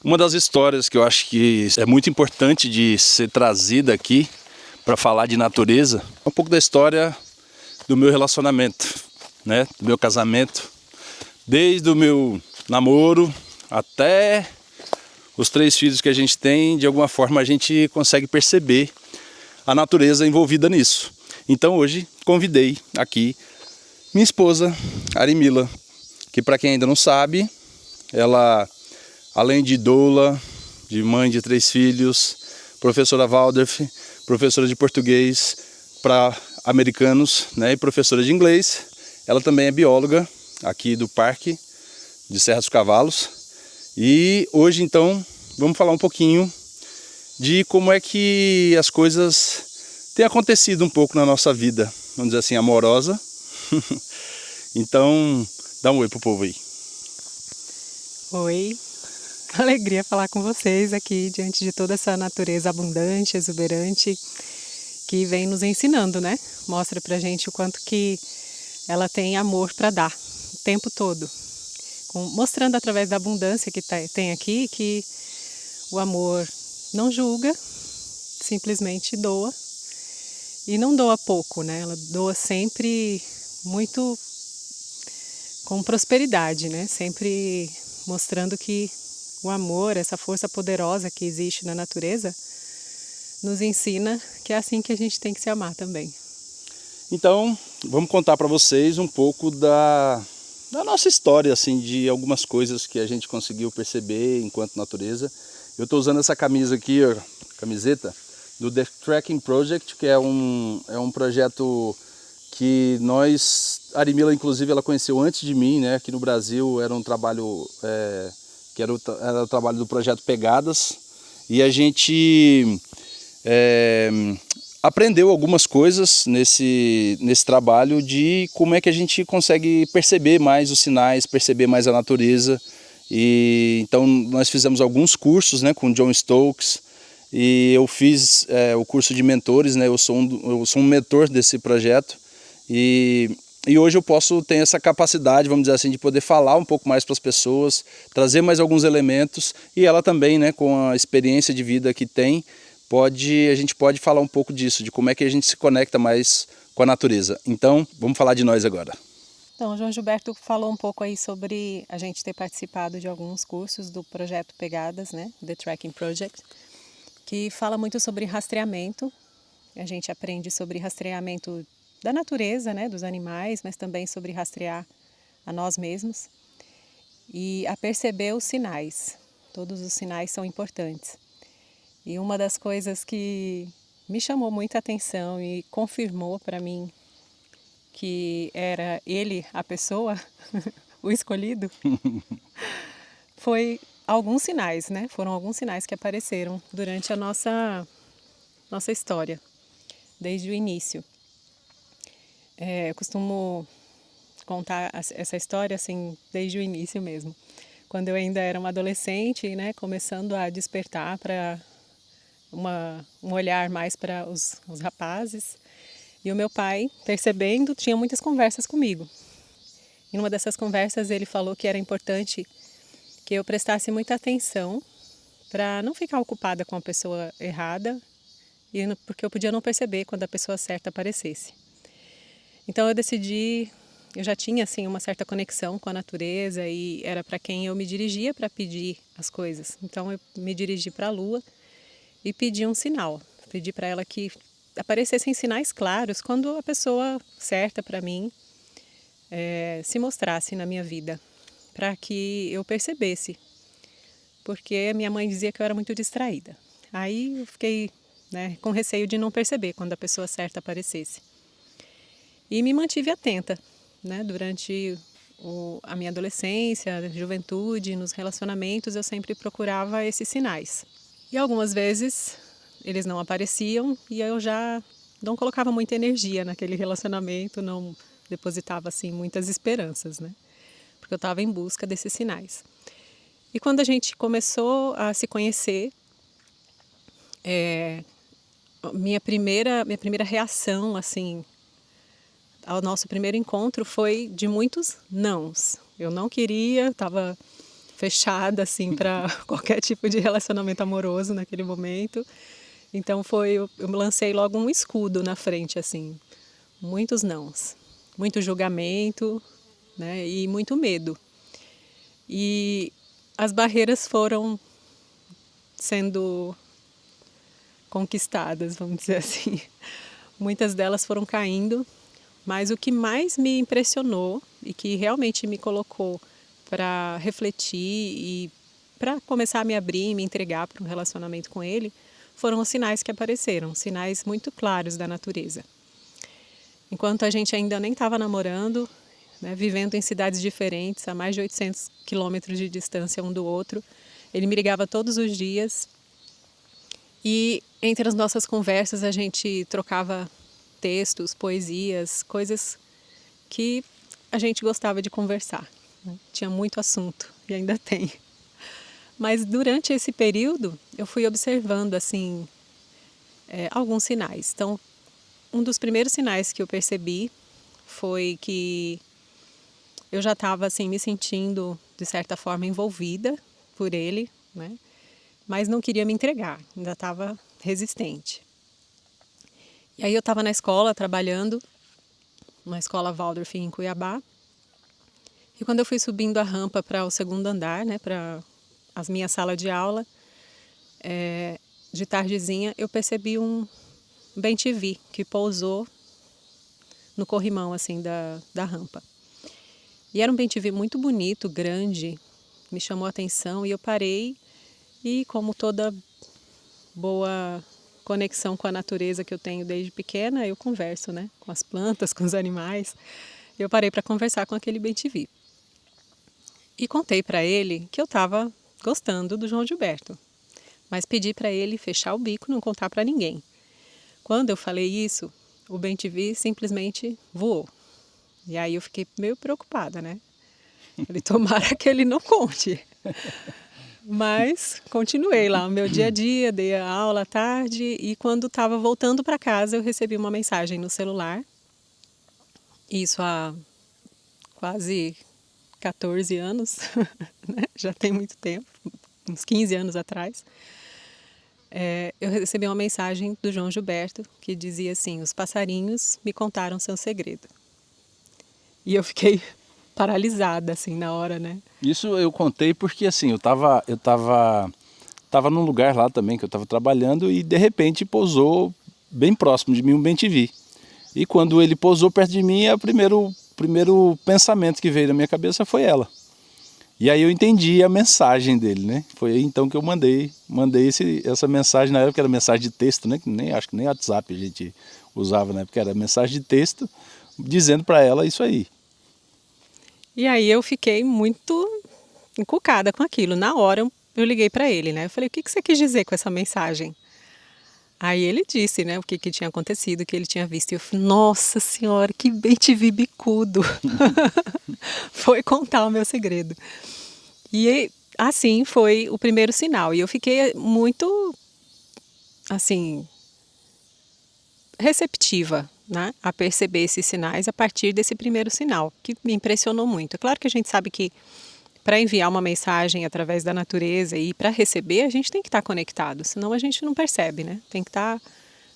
Uma das histórias que eu acho que é muito importante de ser trazida aqui para falar de natureza é um pouco da história do meu relacionamento, né? Do meu casamento, desde o meu namoro até os 3 filhos que a gente tem. De alguma forma a gente consegue perceber a natureza envolvida nisso. Então hoje convidei aqui minha esposa, Arimila, que para quem ainda não sabe, ela, além de doula, de mãe de 3 filhos, professora Waldorf, professora de português para americanos, né, e professora de inglês, ela também é bióloga aqui do Parque de Serra dos Cavalos. E hoje então vamos falar um pouquinho de como é que as coisas têm acontecido um pouco na nossa vida, vamos dizer assim, amorosa. Então, dá um oi pro povo aí. Oi, alegria falar com vocês aqui diante de toda essa natureza abundante, exuberante, que vem nos ensinando, né? Mostra pra gente o quanto que ela tem amor para dar, o tempo todo. Mostrando através da abundância que tem aqui, que o amor não julga, simplesmente doa. E não doa pouco, né? Ela doa sempre muito com prosperidade, né? Sempre mostrando que o amor, essa força poderosa que existe na natureza, nos ensina que é assim que a gente tem que se amar também. Então, vamos contar para vocês um pouco da nossa história, assim, de algumas coisas que a gente conseguiu perceber enquanto natureza. Eu estou usando essa camisa aqui, ó, camiseta, do The Tracking Project, que é um projeto que nós, a Arimila inclusive ela conheceu antes de mim, né? Aqui no Brasil era um trabalho, que era o trabalho do projeto Pegadas, e a gente aprendeu algumas coisas nesse trabalho de como é que a gente consegue perceber mais os sinais, perceber mais a natureza. E então nós fizemos alguns cursos, né, com John Stokes, e eu fiz o curso de mentores, né? Eu sou um mentor desse projeto. E hoje eu posso ter essa capacidade, vamos dizer assim, de poder falar um pouco mais para as pessoas, trazer mais alguns elementos, e ela também, né, com a experiência de vida que tem, a gente pode falar um pouco disso, de como é que a gente se conecta mais com a natureza. Então, vamos falar de nós agora. Então, o João Gilberto falou um pouco aí sobre a gente ter participado de alguns cursos do projeto Pegadas, né, The Tracking Project, que fala muito sobre rastreamento. A gente aprende sobre rastreamento da natureza, né, dos animais, mas também sobre rastrear a nós mesmos e a perceber os sinais. Todos os sinais são importantes. E uma das coisas que me chamou muita atenção e confirmou para mim que era ele a pessoa, o escolhido, foi alguns sinais, né? Foram alguns sinais que apareceram durante a nossa história, desde o início. Eu costumo contar essa história assim desde o início mesmo, quando eu ainda era uma adolescente, né, começando a despertar para um olhar mais para os rapazes, e o meu pai, percebendo, tinha muitas conversas comigo. Em uma dessas conversas ele falou que era importante que eu prestasse muita atenção para não ficar ocupada com a pessoa errada, porque eu podia não perceber quando a pessoa certa aparecesse. Então eu já tinha assim uma certa conexão com a natureza e era para quem eu me dirigia para pedir as coisas. Então eu me dirigi para a lua e pedi um sinal. Pedi para ela que aparecessem sinais claros quando a pessoa certa para mim se mostrasse na minha vida, para que eu percebesse, porque minha mãe dizia que eu era muito distraída. Aí eu fiquei, né, com receio de não perceber quando a pessoa certa aparecesse. E me mantive atenta, né, durante a minha adolescência, juventude, nos relacionamentos, eu sempre procurava esses sinais. E algumas vezes eles não apareciam e eu já não colocava muita energia naquele relacionamento, não depositava assim muitas esperanças, né? Porque eu estava em busca desses sinais. E quando a gente começou a se conhecer, minha primeira reação assim ao nosso primeiro encontro foi de muitos nãos. Eu não queria, estava fechada assim para qualquer tipo de relacionamento amoroso naquele momento. Então eu lancei logo um escudo na frente assim, muitos nãos, muito julgamento, né, e muito medo. E as barreiras foram sendo conquistadas, vamos dizer assim. Muitas delas foram caindo, mas o que mais me impressionou e que realmente me colocou para refletir e para começar a me abrir e me entregar para um relacionamento com ele, foram os sinais que apareceram, sinais muito claros da natureza. Enquanto a gente ainda nem estava namorando, né, vivendo em cidades diferentes, a mais de 800 quilômetros de distância um do outro, ele me ligava todos os dias e entre as nossas conversas a gente trocava textos, poesias, coisas que a gente gostava de conversar, né? Tinha muito assunto e ainda tem. Mas durante esse período eu fui observando assim alguns sinais. Então, um dos primeiros sinais que eu percebi foi que eu já estava assim me sentindo de certa forma envolvida por ele, né? Mas não queria me entregar, ainda estava resistente. E aí eu estava na escola trabalhando, na escola Waldorf em Cuiabá. E quando eu fui subindo a rampa para o segundo andar, né, para a minha sala de aula, de tardezinha, eu percebi um bem-te-vi que pousou no corrimão assim da rampa. E era um bem-te-vi muito bonito, grande, me chamou a atenção e eu parei e, como toda boa conexão com a natureza que eu tenho desde pequena, eu converso, né, com as plantas, com os animais. Eu parei para conversar com aquele bem-te-vi. E contei para ele que eu estava gostando do João Gilberto, mas pedi para ele fechar o bico e não contar para ninguém. Quando eu falei isso, o bem-te-vi simplesmente voou. E aí eu fiquei meio preocupada, né? Falei, tomara que ele não conte. Mas continuei lá o meu dia a dia, dei a aula à tarde e quando estava voltando para casa eu recebi uma mensagem no celular. Isso há quase 14 anos, né? Já tem muito tempo, uns 15 anos atrás. Eu recebi uma mensagem do João Gilberto que dizia assim: os passarinhos me contaram seu segredo. E eu fiquei paralisada assim na hora, né? Isso eu contei porque assim, tava num lugar lá também que eu estava trabalhando e de repente pousou bem próximo de mim um bem-te-vi. E quando ele pousou perto de mim, o primeiro pensamento que veio na minha cabeça foi ela. E aí eu entendi a mensagem dele, né? Foi aí então que eu mandei essa mensagem, na época era mensagem de texto, né? Acho que nem WhatsApp a gente usava na época, era mensagem de texto dizendo para ela isso aí. E aí eu fiquei muito encucada com aquilo. Na hora eu liguei para ele, né? Eu falei, o que você quis dizer com essa mensagem? Aí ele disse, né, o que tinha acontecido, que ele tinha visto. E eu falei, nossa senhora, que bem-te-vi bicudo. Foi contar o meu segredo. E assim foi o primeiro sinal. E eu fiquei muito, assim, receptiva, né, a perceber esses sinais a partir desse primeiro sinal, que me impressionou muito. É claro que a gente sabe que para enviar uma mensagem através da natureza e para receber, a gente tem que estar conectado, senão a gente não percebe, né? Tem que estar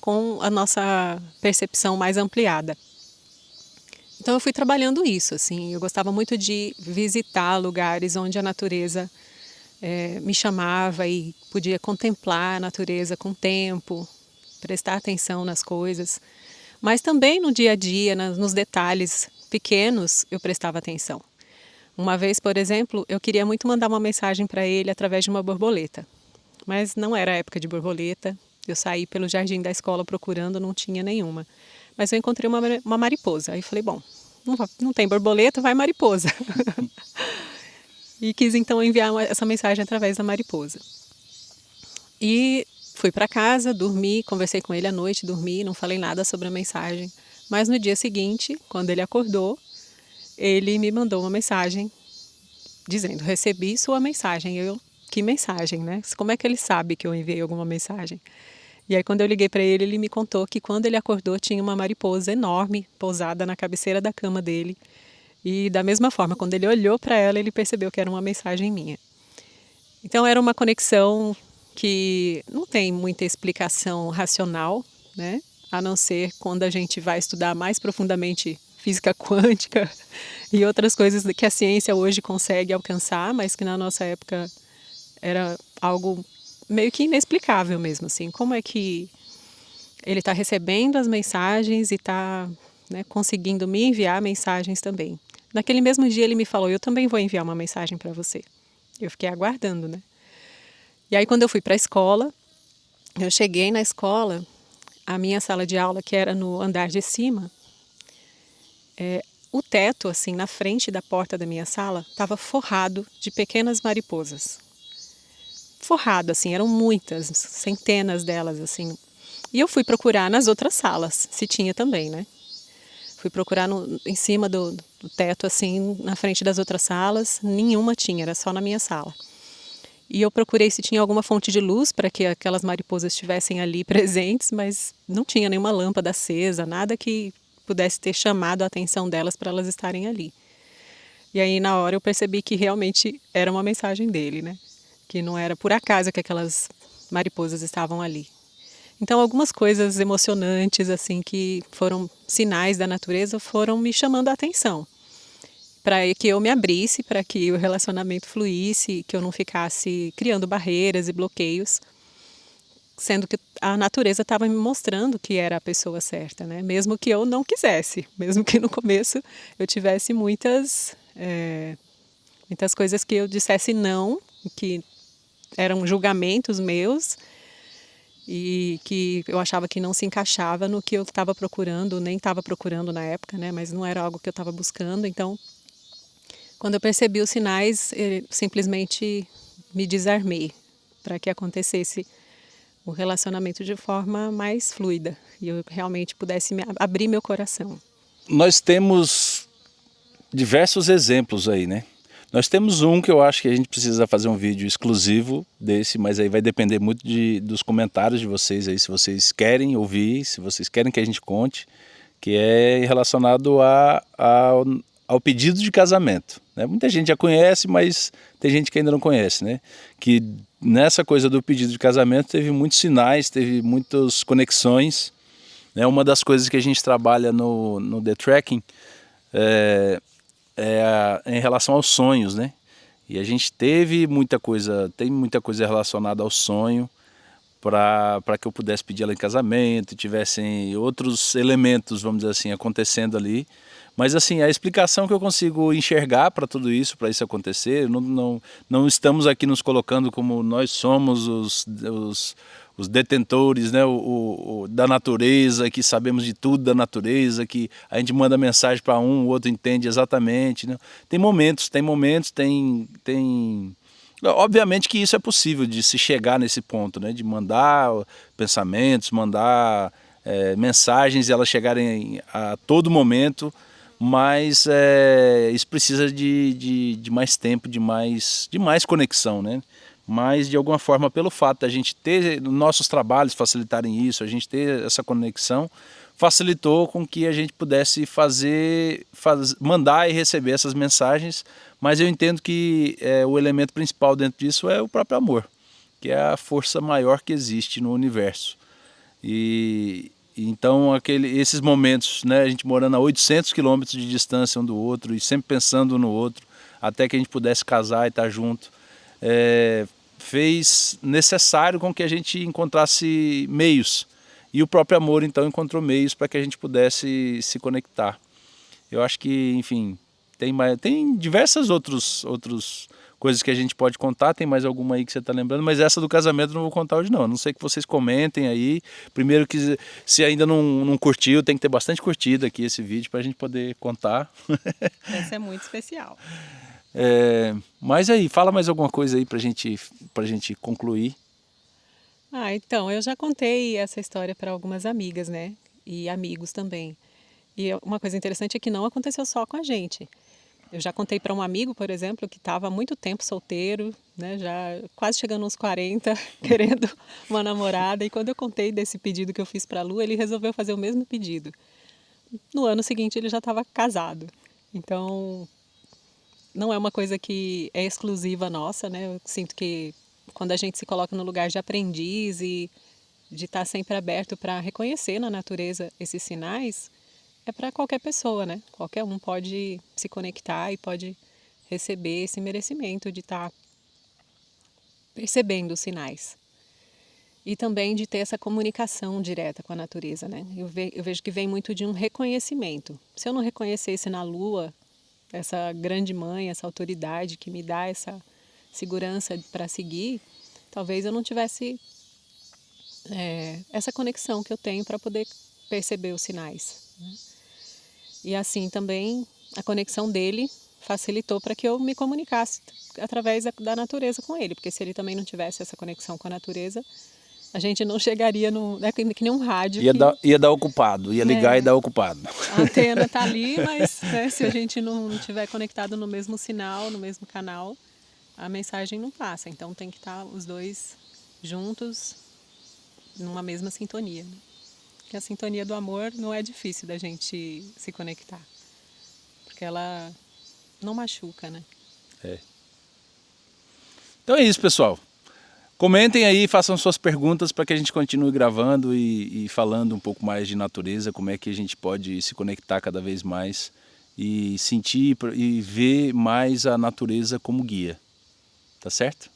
com a nossa percepção mais ampliada. Então eu fui trabalhando isso, assim, eu gostava muito de visitar lugares onde a natureza me chamava e podia contemplar a natureza com tempo, prestar atenção nas coisas, mas também no dia a dia, nos detalhes pequenos, eu prestava atenção. Uma vez, por exemplo, eu queria muito mandar uma mensagem para ele através de uma borboleta, mas não era época de borboleta. Eu saí pelo jardim da escola procurando, não tinha nenhuma. Mas eu encontrei uma mariposa. Aí falei, bom, não tem borboleta, vai mariposa. E quis então enviar essa mensagem através da mariposa. E fui para casa, dormi, conversei com ele à noite, dormi, não falei nada sobre a mensagem. Mas no dia seguinte, quando ele acordou, ele me mandou uma mensagem dizendo, recebi sua mensagem. Que mensagem, né? Como é que ele sabe que eu enviei alguma mensagem? E aí quando eu liguei para ele, ele me contou que quando ele acordou tinha uma mariposa enorme pousada na cabeceira da cama dele E da mesma forma, quando ele olhou para ela, ele percebeu que era uma mensagem minha. Então era uma conexão que não tem muita explicação racional, né? A não ser quando a gente vai estudar mais profundamente física quântica e outras coisas que a ciência hoje consegue alcançar, mas que na nossa época era algo meio que inexplicável mesmo, assim. Como é que ele está recebendo as mensagens e está, né, conseguindo me enviar mensagens também? Naquele mesmo dia ele me falou, eu também vou enviar uma mensagem para você. Eu fiquei aguardando, né? E aí quando eu fui para a escola, eu cheguei na escola, a minha sala de aula, que era no andar de cima, o teto, assim, na frente da porta da minha sala, estava forrado de pequenas mariposas. Forrado, assim, eram muitas, centenas delas, assim. E eu fui procurar nas outras salas, se tinha também, né? Fui procurar em cima do teto, assim, na frente das outras salas, nenhuma tinha, era só na minha sala. E eu procurei se tinha alguma fonte de luz para que aquelas mariposas estivessem ali presentes, mas não tinha nenhuma lâmpada acesa, nada que pudesse ter chamado a atenção delas para elas estarem ali. E aí na hora eu percebi que realmente era uma mensagem dele, né? Que não era por acaso que aquelas mariposas estavam ali. Então algumas coisas emocionantes assim que foram sinais da natureza foram me chamando a atenção, para que eu me abrisse, para que o relacionamento fluísse, que eu não ficasse criando barreiras e bloqueios, sendo que a natureza estava me mostrando que era a pessoa certa, né? Mesmo que eu não quisesse, mesmo que no começo eu tivesse muitas coisas que eu dissesse não, que eram julgamentos meus e que eu achava que não se encaixava no que eu estava procurando, nem estava procurando na época, né? Mas não era algo que eu estava buscando, então quando eu percebi os sinais, eu simplesmente me desarmei para que acontecesse o relacionamento de forma mais fluida e eu realmente pudesse abrir meu coração. Nós temos diversos exemplos aí, né? Nós temos um que eu acho que a gente precisa fazer um vídeo exclusivo desse, mas aí vai depender muito dos comentários de vocês aí, se vocês querem ouvir, se vocês querem que a gente conte, que é relacionado ao pedido de casamento, né? Muita gente já conhece, mas tem gente que ainda não conhece, né? Que nessa coisa do pedido de casamento teve muitos sinais, teve muitas conexões, né? Uma das coisas que a gente trabalha no The Tracking em relação aos sonhos, né? E a gente tem muita coisa relacionada ao sonho para que eu pudesse pedir ela em casamento, tivessem outros elementos, vamos dizer assim, acontecendo ali. Mas assim, a explicação que eu consigo enxergar para tudo isso, para isso acontecer, não estamos aqui nos colocando como nós somos os detentores, né, da natureza, que sabemos de tudo da natureza, que a gente manda mensagem para um, o outro entende exatamente, né? Tem momentos, obviamente que isso é possível de se chegar nesse ponto, né, de mandar pensamentos, mandar mensagens e elas chegarem a todo momento, mas isso precisa de mais tempo, de mais conexão, né? Mas de alguma forma, pelo fato da gente ter nossos trabalhos facilitarem isso, a gente ter essa conexão, facilitou com que a gente pudesse mandar e receber essas mensagens, mas eu entendo que o elemento principal dentro disso é o próprio amor, que é a força maior que existe no universo. E então esses momentos, né, a gente morando a 800 quilômetros de distância um do outro e sempre pensando um no outro, até que a gente pudesse casar e estar junto, fez necessário com que a gente encontrasse meios. E o próprio amor, então, encontrou meios para que a gente pudesse se conectar. Eu acho que, enfim, tem diversas outras coisas que a gente pode contar. Tem mais alguma aí que você está lembrando? Mas essa do casamento eu não vou contar hoje, não. A não sei que vocês comentem aí. Primeiro, que se ainda não curtiu, tem que ter bastante curtida aqui esse vídeo para a gente poder contar. Essa é muito especial. Mas aí, fala mais alguma coisa aí pra gente concluir. Então, eu já contei essa história para algumas amigas, né? E amigos também. E uma coisa interessante é que não aconteceu só com a gente. Eu já contei para um amigo, por exemplo, que estava há muito tempo solteiro, né? Já quase chegando aos 40, querendo uma namorada. E quando eu contei desse pedido que eu fiz para a Lu, ele resolveu fazer o mesmo pedido. No ano seguinte ele já estava casado. Então, não é uma coisa que é exclusiva nossa, né? Eu sinto que quando a gente se coloca no lugar de aprendiz e de estar sempre aberto para reconhecer na natureza esses sinais, é para qualquer pessoa, né? Qualquer um pode se conectar e pode receber esse merecimento de estar percebendo os sinais. E também de ter essa comunicação direta com a natureza, né? Eu vejo que vem muito de um reconhecimento. Se eu não reconhecesse na Lua essa grande mãe, essa autoridade que me dá essa segurança para seguir, talvez eu não tivesse essa conexão que eu tenho para poder perceber os sinais, né? E assim também a conexão dele facilitou para que eu me comunicasse através da natureza com ele, porque se ele também não tivesse essa conexão com a natureza, a gente não chegaria no... É que nem um rádio que... Ia dar ocupado, ia ligar e dar ocupado. A antena está ali, mas né, se a gente não estiver conectado no mesmo sinal, no mesmo canal, a mensagem não passa. Então tem que estar os dois juntos numa mesma sintonia, né? Porque a sintonia do amor não é difícil da gente se conectar, porque ela não machuca, né? Então é isso, pessoal. Comentem aí, façam suas perguntas para que a gente continue gravando e falando um pouco mais de natureza, como é que a gente pode se conectar cada vez mais e sentir e ver mais a natureza como guia. Tá certo?